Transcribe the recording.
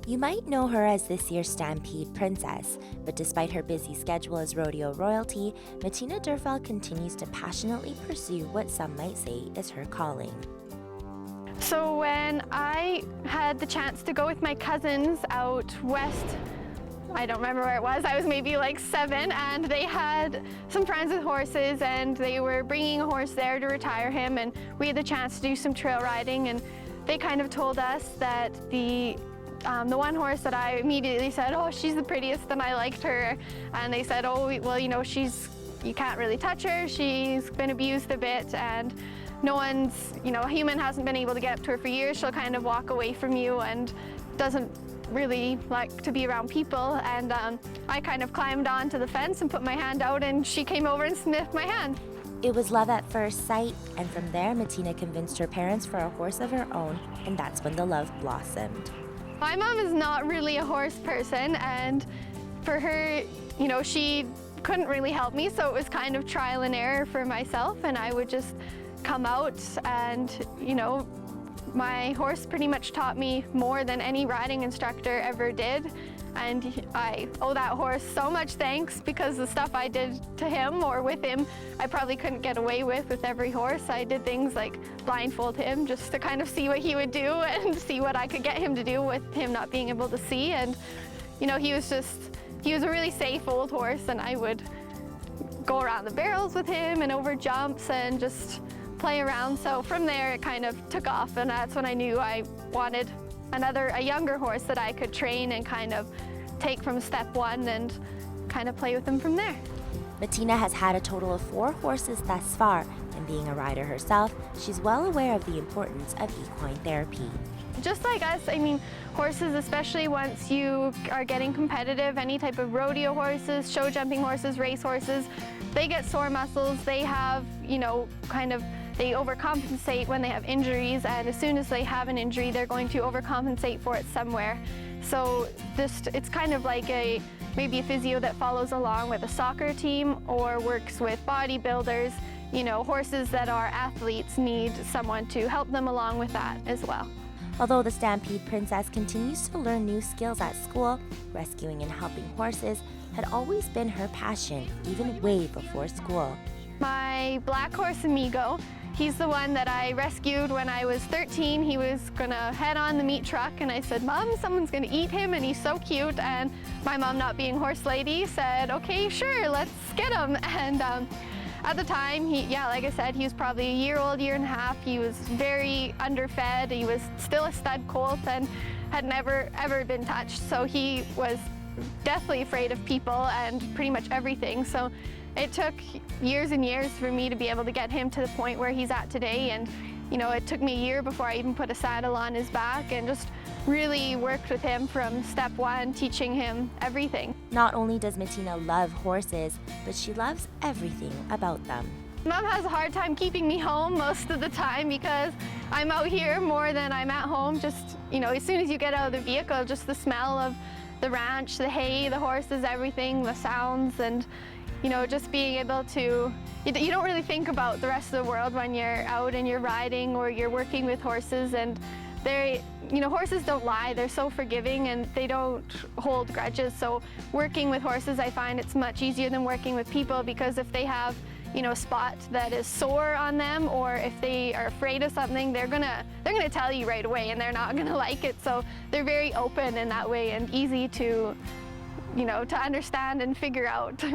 You might know her as this year's Stampede Princess, but despite her busy schedule as rodeo royalty, Matina Durfeld continues to passionately pursue what some might say is her calling. So when I had the chance to go with my cousins out west, I don't remember where it was, I was maybe like 7, and they had some friends with horses and they were bringing a horse there to retire him, and we had the chance to do some trail riding, and they kind of told us that the one horse that I immediately said, oh, she's the prettiest, and I liked her, and they said, oh, well, you know, you can't really touch her, she's been abused a bit, and no one's, you know, a human hasn't been able to get up to her for years. She'll kind of walk away from you and doesn't really like to be around people. And I kind of climbed onto the fence and put my hand out, and she came over and sniffed my hand. It was love at first sight, and from there, Matina convinced her parents for a horse of her own, and that's when the love blossomed. My mom is not really a horse person, and for her, you know, she couldn't really help me, so it was kind of trial and error for myself, and I would just come out and, you know, my horse pretty much taught me more than any riding instructor ever did, and I owe that horse so much thanks, because the stuff I did to him or with him I probably couldn't get away with every horse. I did things like blindfold him just to kind of see what he would do and see what I could get him to do with him not being able to see, and you know, he was a really safe old horse, and I would go around the barrels with him and over jumps and just play around. So from there it kind of took off, and that's when I knew I wanted a younger horse that I could train and kind of take from step 1 and kind of play with them from there. Matina has had a total of 4 horses thus far, and being a rider herself, she's well aware of the importance of equine therapy. Just like us, I mean, horses, especially once you are getting competitive, any type of rodeo horses, show jumping horses, race horses, they get sore muscles, they have, you know, they overcompensate when they have injuries, and as soon as they have an injury, they're going to overcompensate for it somewhere. So it's kind of like maybe a physio that follows along with a soccer team or works with bodybuilders. You know, horses that are athletes need someone to help them along with that as well. Although the Stampede Princess continues to learn new skills at school, rescuing and helping horses had always been her passion, even way before school. My black horse, Amigo, he's the one that I rescued when I was 13. He was gonna head on the meat truck, and I said, Mom, someone's gonna eat him, and he's so cute. And my mom, not being horse lady, said, okay, sure, let's get him. And at the time, like I said, he was probably a year old, year and a half. He was very underfed. He was still a stud colt and had never, ever been touched. So he was deathly afraid of people and pretty much everything. So it took years and years for me to be able to get him to the point where he's at today. And you know, it took me a year before I even put a saddle on his back, and just really worked with him from step 1, teaching him everything. Not only does Matina love horses, but she loves everything about them. Mom has a hard time keeping me home most of the time because I'm out here more than I'm at home. Just, you know, as soon as you get out of the vehicle, just the smell of the ranch, the hay, the horses, everything, the sounds, and you know, just being able to, you don't really think about the rest of the world when you're out and you're riding or you're working with horses, and you know, horses don't lie, they're so forgiving and they don't hold grudges. So working with horses, I find it's much easier than working with people, because if they have, you know, a spot that is sore on them, or if they are afraid of something, they're gonna tell you right away, and they're not gonna like it. So they're very open in that way and easy to, you know, to understand and figure out.